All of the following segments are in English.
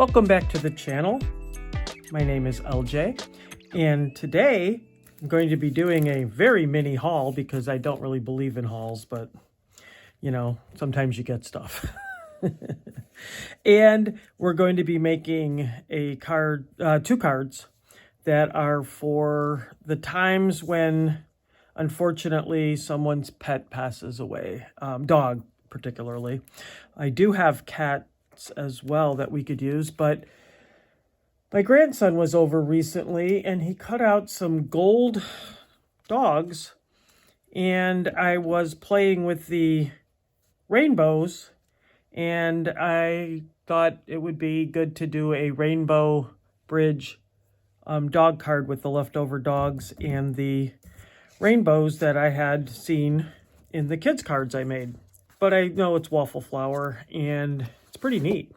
Welcome back to the channel. My name is LJ, and today I'm going to be doing a very mini haul because I don't really believe in hauls, but you know, sometimes you get stuff. And we're going to be making a card, two cards that are for the times when, unfortunately, someone's pet passes away, dog particularly. I do have cats as well that we could use, but my grandson was over recently and he cut out some gold dogs, and I was playing with the rainbows, and I thought it would be good to do a rainbow bridge dog card with the leftover dogs and the rainbows that I had seen in the kids cards I made. But I know it's waffle flower and it's pretty neat.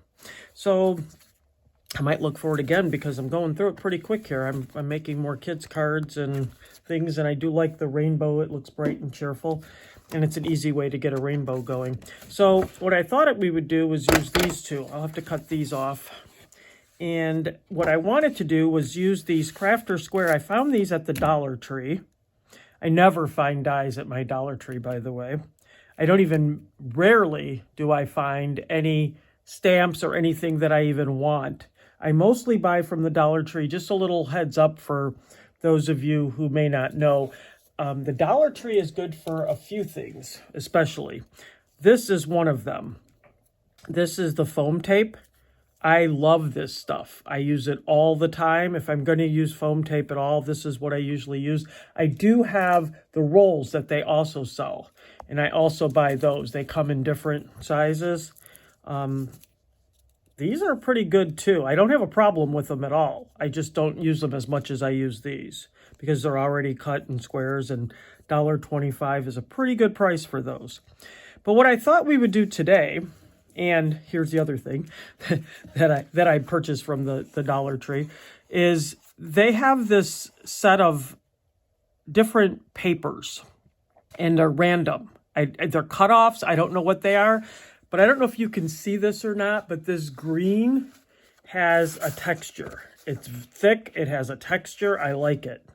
So I might look for it again because I'm going through it pretty quick here. I'm making more kids cards and things, and I do like the rainbow. It looks bright and cheerful, and it's an easy way to get a rainbow going. So what I thought we would do was use these two. I'll have to cut these off. And what I wanted to do was use these Crafter Square. I found these at the Dollar Tree. I never find dies at my Dollar Tree, by the way. I don't even, rarely do I find any stamps or anything that I even want. I mostly buy from the Dollar Tree. Just a little heads up for those of you who may not know. The Dollar Tree is good for a few things, especially. This is one of them. This is the foam tape. I love this stuff. I use it all the time. If I'm going to use foam tape at all, this is what I usually use. I do have the rolls that they also sell, and I also buy those. They come in different sizes. These are pretty good too. I don't have a problem with them at all. I just don't use them as much as I use these because they're already cut in squares, and $1.25 is a pretty good price for those. But what I thought we would do today, and here's the other thing that I purchased from the Dollar Tree, is they have this set of different papers, and they're random. They're cutoffs. I don't know what they are, but I don't know if you can see this or not, but this green has a texture. It's thick. It has a texture. I like it.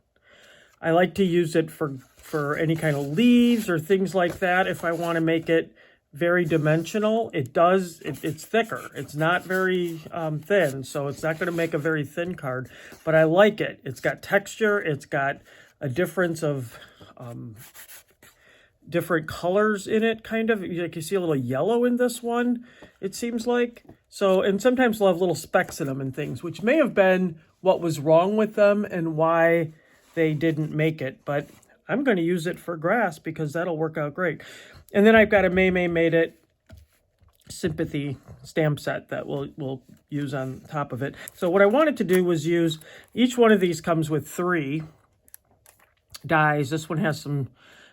I like to use it for any kind of leaves or things like that if I want to make it very dimensional. It's thicker. It's not very thin, so it's not going to make a very thin card, but I like it. It's got texture. It's got a difference of different colors in it, kind of. Like you see a little yellow in this one, it seems like. So, and sometimes they'll have little specks in them and things, which may have been what was wrong with them and why they didn't make it, but I'm going to use it for grass because that'll work out great. And then I've got a May Made It Sympathy stamp set that we'll use on top of it. So what I wanted to do was use, each one of these comes with 3 dies. This one has some,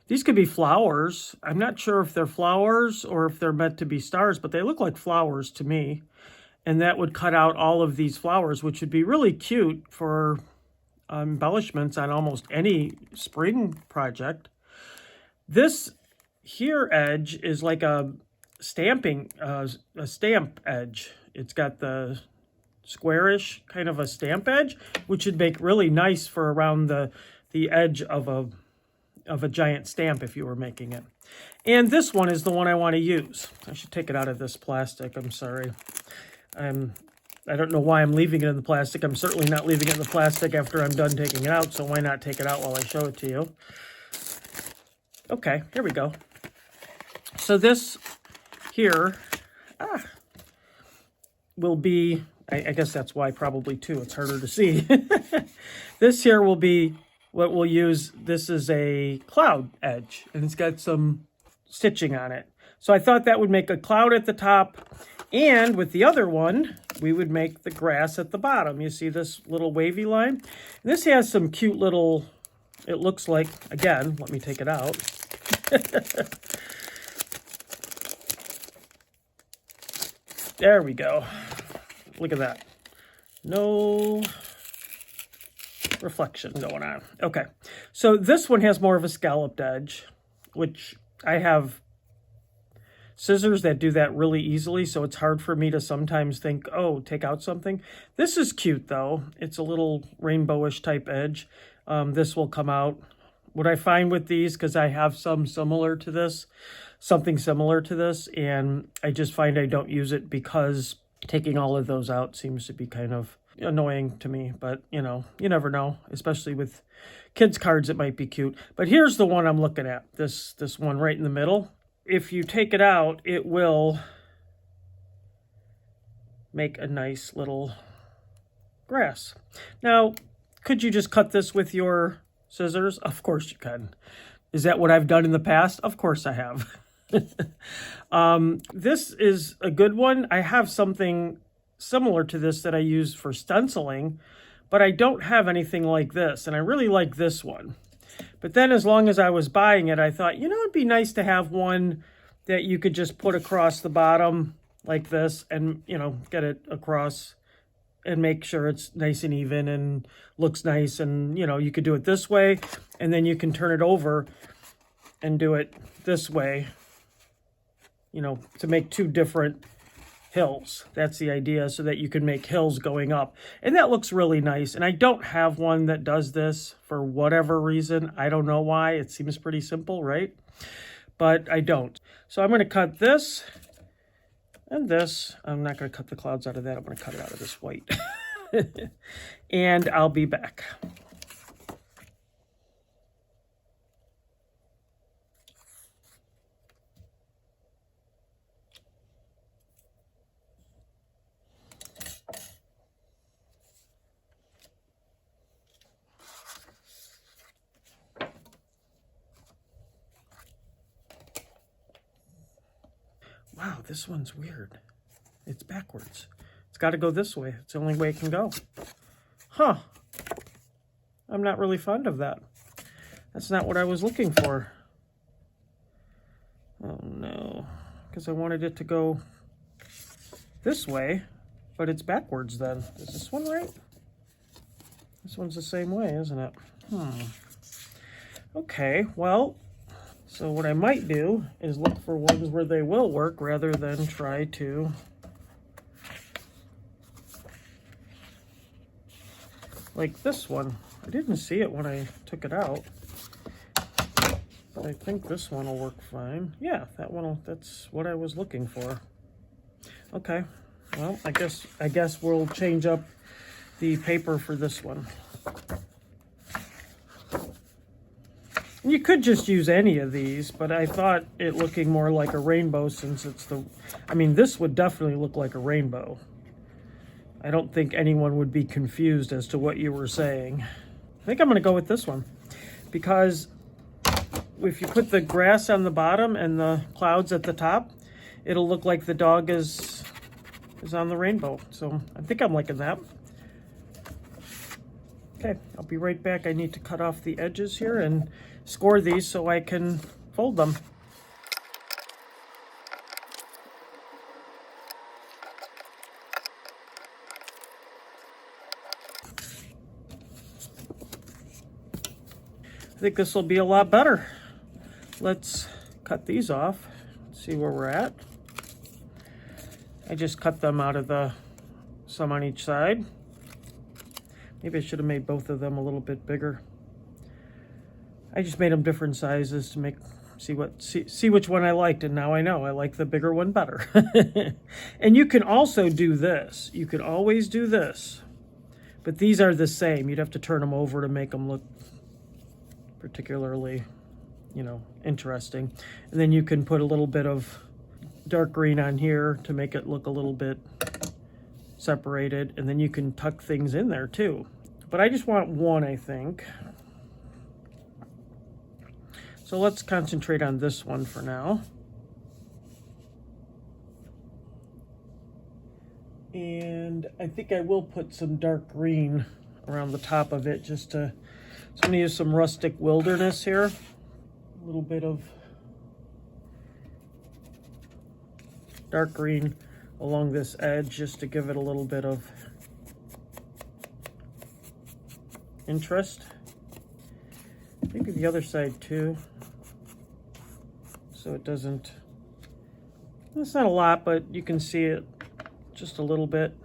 these could be flowers. I'm not sure if they're flowers or if they're meant to be stars, but they look like flowers to me. And that would cut out all of these flowers, which would be really cute for embellishments on almost any spring project. This here edge is like a stamping, a stamp edge. It's got the squarish kind of a stamp edge, which would make really nice for around the edge of a giant stamp if you were making it. And this one is the one I want to use. I should take it out of this plastic. I'm sorry. I don't know why I'm leaving it in the plastic. I'm certainly not leaving it in the plastic after I'm done taking it out, so why not take it out while I show it to you? Okay, here we go. So this here will be, I guess that's why probably 2. It's harder to see. This here will be what we'll use. This is a cloud edge, and it's got some stitching on it. So I thought that would make a cloud at the top, and with the other one, we would make the grass at the bottom. You see this little wavy line? And this has some cute little, it looks like, again, let me take it out. There we go. Look at that. No reflection going on. Okay, so this one has more of a scalloped edge, which I have scissors that do that really easily, so it's hard for me to sometimes think, oh, take out something. This is cute, though. It's a little rainbowish type edge. This will come out. What I find with these, because I have something similar to this, and I just find I don't use it because taking all of those out seems to be kind of annoying to me. But, you know, you never know, especially with kids' cards, it might be cute. But here's the one I'm looking at, this one right in the middle. If you take it out, it will make a nice little grass. Now, could you just cut this with your scissors? Of course you can. Is that what I've done in the past? Of course I have. This is a good one. I have something similar to this that I use for stenciling, but I don't have anything like this, and I really like this one. But then as long as I was buying it, I thought, you know, it'd be nice to have one that you could just put across the bottom like this and, you know, get it across and make sure it's nice and even and looks nice. And, you know, you could do it this way, and then you can turn it over and do it this way, you know, to make two different hills. That's the idea, so that you can make hills going up. And that looks really nice. And I don't have one that does this for whatever reason. I don't know why. It seems pretty simple, right? But I don't. So I'm going to cut this and this. I'm not going to cut the clouds out of that. I'm going to cut it out of this white. And I'll be back. Wow, this one's weird. It's backwards. It's got to go this way. It's the only way it can go. Huh. I'm not really fond of that. That's not what I was looking for. Oh, no. Because I wanted it to go this way, but it's backwards then. Is this one right? This one's the same way, isn't it? Okay, well, so what I might do is look for ones where they will work rather than try to like this one. I didn't see it when I took it out, but I think this one will work fine. Yeah, that one will, that's what I was looking for. Okay, well, I guess we'll change up the paper for this one. You could just use any of these, but I thought it looking more like a rainbow since it's the, I mean, this would definitely look like a rainbow. I don't think anyone would be confused as to what you were saying. I think I'm going to go with this one because if you put the grass on the bottom and the clouds at the top, it'll look like the dog is on the rainbow. So I think I'm liking that. Okay, I'll be right back. I need to cut off the edges here and score these so I can fold them. I think this will be a lot better. Let's cut these off, see where we're at. I just cut them out of the, some on each side. Maybe I should have made both of them a little bit bigger. I just made them different sizes to make, see which one I liked, and now I know I like the bigger one better. And you can also do this. You can always do this, but these are the same. You'd have to turn them over to make them look particularly, you know, interesting. And then you can put a little bit of dark green on here to make it look a little bit separated, and then you can tuck things in there too. But I just want one, I think. So let's concentrate on this one for now. And I think I will put some dark green around the top of it just to, so I'm gonna use some rustic wilderness here. A little bit of dark green along this edge just to give it a little bit of interest. Maybe the other side too, so it doesn't It's not a lot, but you can see it just a little bit.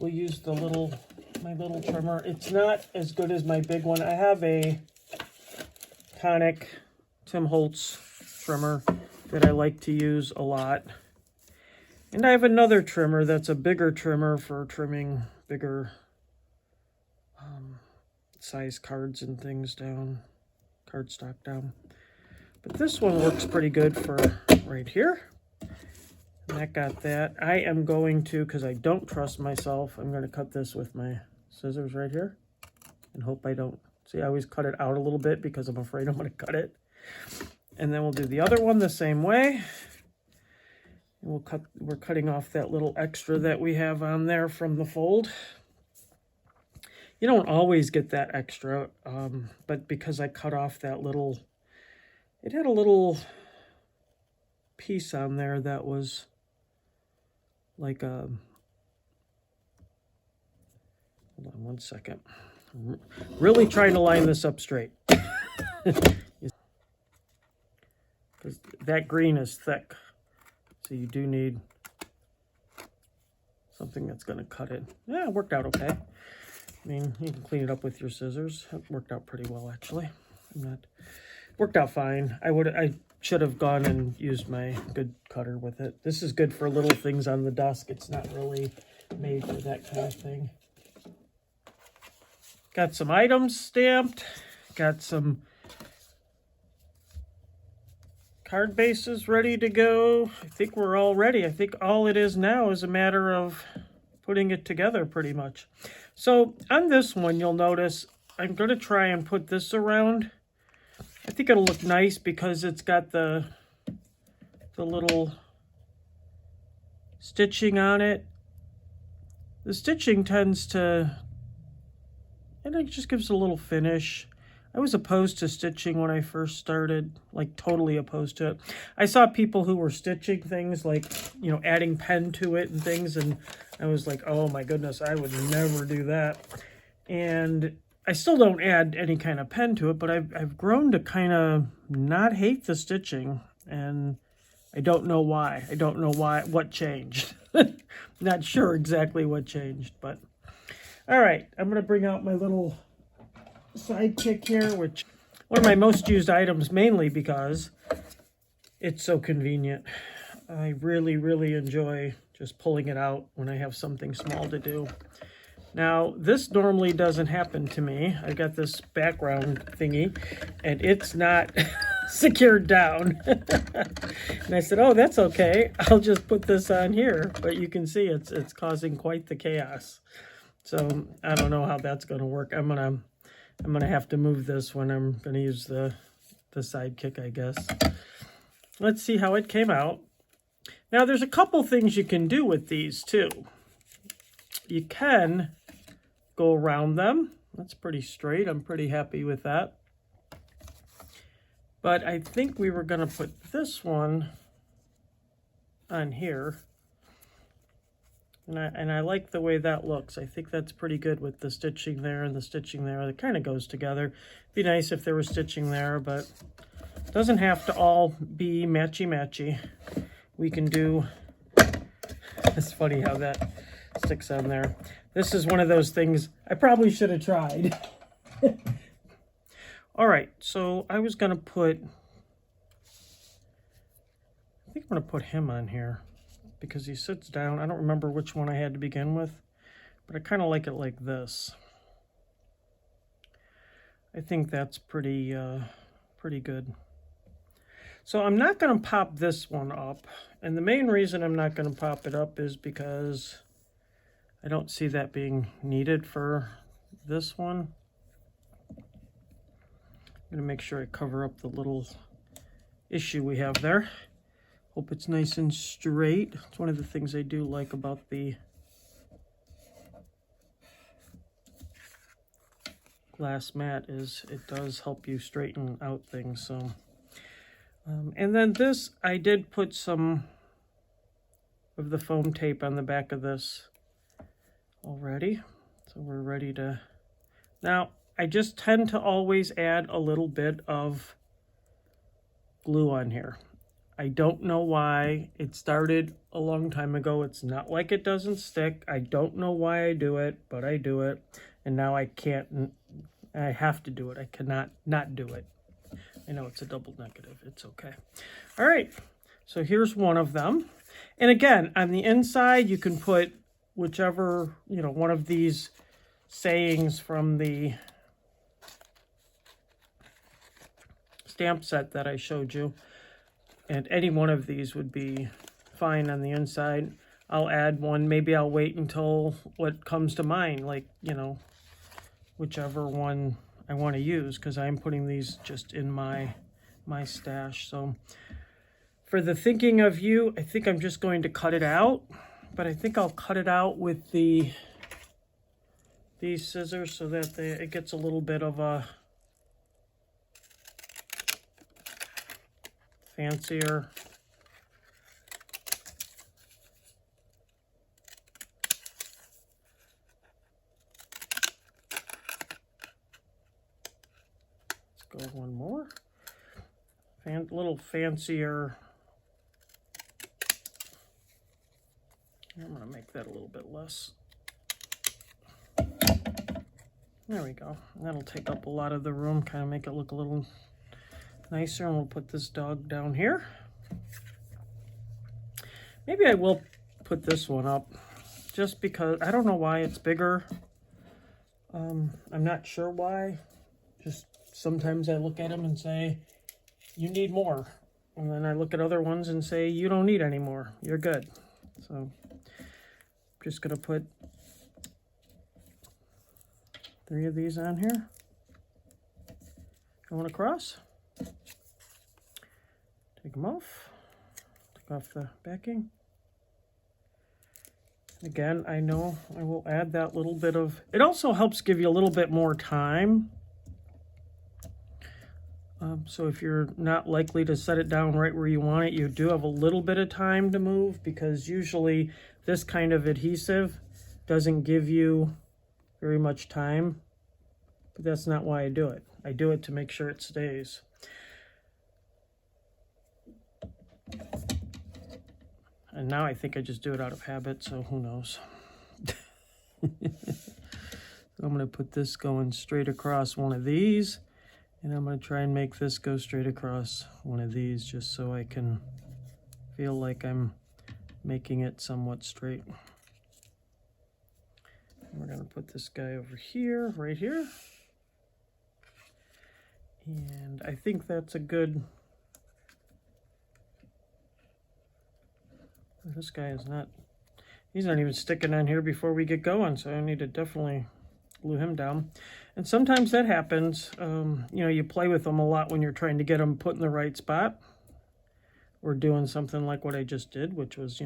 We'll use my little trimmer. It's not as good as my big one. I have a Conic Tim Holtz trimmer that I like to use a lot. And I have another trimmer that's a bigger trimmer for trimming bigger size cards and things down, cardstock down. But this one works pretty good for right here. And that got that. I am going to, because I don't trust myself, I'm going to cut this with my scissors right here and hope I don't. See, I always cut it out a little bit because I'm afraid I'm going to cut it. And then we'll do the other one the same way. And we're cutting off that little extra that we have on there from the fold. You don't always get that extra, but because I cut off that little, it had a little piece on there that was like a, hold on one second. I'm really trying to line this up straight. Because that green is thick. So you do need something that's going to cut it. Yeah, it worked out okay. I mean, you can clean it up with your scissors. It worked out pretty well, actually. Worked out fine. I should have gone and used my good cutter with it. This is good for little things on the desk. It's not really made for that kind of thing. Got some items stamped. Got some card bases ready to go. I think we're all ready. I think all it is now is a matter of putting it together pretty much. So on this one, you'll notice I'm going to try and put this around. I think it'll look nice because it's got the little stitching on it. The stitching tends to, and it just gives a little finish. I was opposed to stitching when I first started, like totally opposed to it. I saw people who were stitching things like, you know, adding pen to it and things, and I was like, oh my goodness, I would never do that. And I still don't add any kind of pen to it, but I've grown to kind of not hate the stitching, and I don't know why. I don't know what changed. Not sure exactly what changed, but all right, I'm going to bring out my little sidekick here, which one of my most used items, mainly because it's so convenient. I really, really enjoy just pulling it out when I have something small to do. Now, this normally doesn't happen to me. I got this background thingy, and it's not secured down. And I said, oh, that's okay. I'll just put this on here. But you can see it's causing quite the chaos. So I don't know how that's going to work. I'm gonna have to move this when I'm gonna use the sidekick, I guess. Let's see how it came out. Now, there's a couple things you can do with these too. You can go around them. That's pretty straight. I'm pretty happy with that. But I think we were going to put this one on here. And I like the way that looks. I think that's pretty good with the stitching there and the stitching there. It kind of goes together. It'd be nice if there was stitching there, but it doesn't have to all be matchy-matchy. We can do... It's funny how that sticks on there. This is one of those things I probably should have tried. All right, so I was going to put... I think I'm going to put him on here, because he sits down. I don't remember which one I had to begin with, but I kind of like it like this. I think that's pretty good. So I'm not going to pop this one up, and the main reason I'm not going to pop it up is because I don't see that being needed for this one. I'm going to make sure I cover up the little issue we have there. Hope it's nice and straight. It's one of the things I do like about the glass mat is it does help you straighten out things. So, and then this, I did put some of the foam tape on the back of this already. So we're ready to... Now, I just tend to always add a little bit of glue on here. I don't know why. It started a long time ago. It's not like it doesn't stick. I don't know why I do it, but I do it. And now I can't, I have to do it. I cannot not do it. I know it's a double negative. It's okay. All right. So here's one of them. And again, on the inside, you can put whichever, one of these sayings from the stamp set that I showed you. And any one of these would be fine on the inside. I'll add one. Maybe I'll wait until what comes to mind, like, whichever one I want to use, because I'm putting these just in my stash. So for the thinking of you, I think I'm just going to cut it out. But I think I'll cut it out with these scissors so that it gets a little bit of a fancier. Let's go one more. Little fancier. I'm going to make that a little bit less. There we go. That'll take up a lot of the room, kind of make it look a little nicer. And we'll put this dog down here. Maybe I will put this one up just because I don't know why it's bigger. I'm not sure why. Just sometimes I look at them and say, you need more. And then I look at other ones and say, you don't need any more. You're good. So I'm just going to put 3 of these on here. Going across. Take them off. Take off the backing. Again, I know I will add that little bit of... It also helps give you a little bit more time. So if you're not likely to set it down right where you want it, you do have a little bit of time to move, because usually this kind of adhesive doesn't give you very much time. But that's not why I do it. I do it to make sure it stays. And now I think I just do it out of habit, so who knows. So I'm going to put this going straight across one of these. And I'm going to try and make this go straight across one of these, just so I can feel like I'm making it somewhat straight. And we're going to put this guy over here, right here. And I think that's a good... This guy is not... He's not even sticking on here before we get going, so I need to definitely glue him down. And sometimes that happens. You play with them a lot when you're trying to get them put in the right spot. Or doing something like what I just did, which was,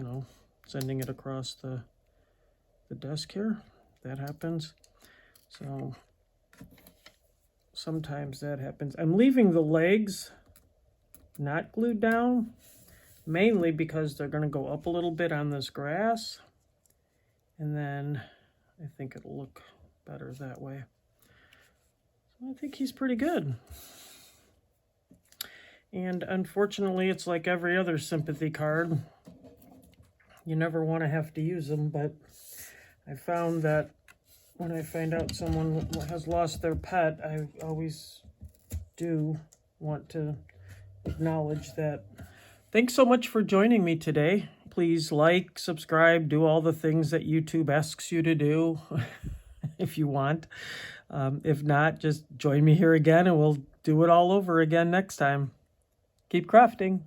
sending it across the desk here. That happens. So sometimes that happens. I'm leaving the legs not glued down, mainly because they're going to go up a little bit on this grass, and then I think it'll look better that way. So I think he's pretty good. And unfortunately, it's like every other sympathy card. You never want to have to use them, but I found that when I find out someone has lost their pet, I always do want to acknowledge that. Thanks so much for joining me today. Please like, subscribe, do all the things that YouTube asks you to do if you want. If not, just join me here again and we'll do it all over again next time. Keep crafting.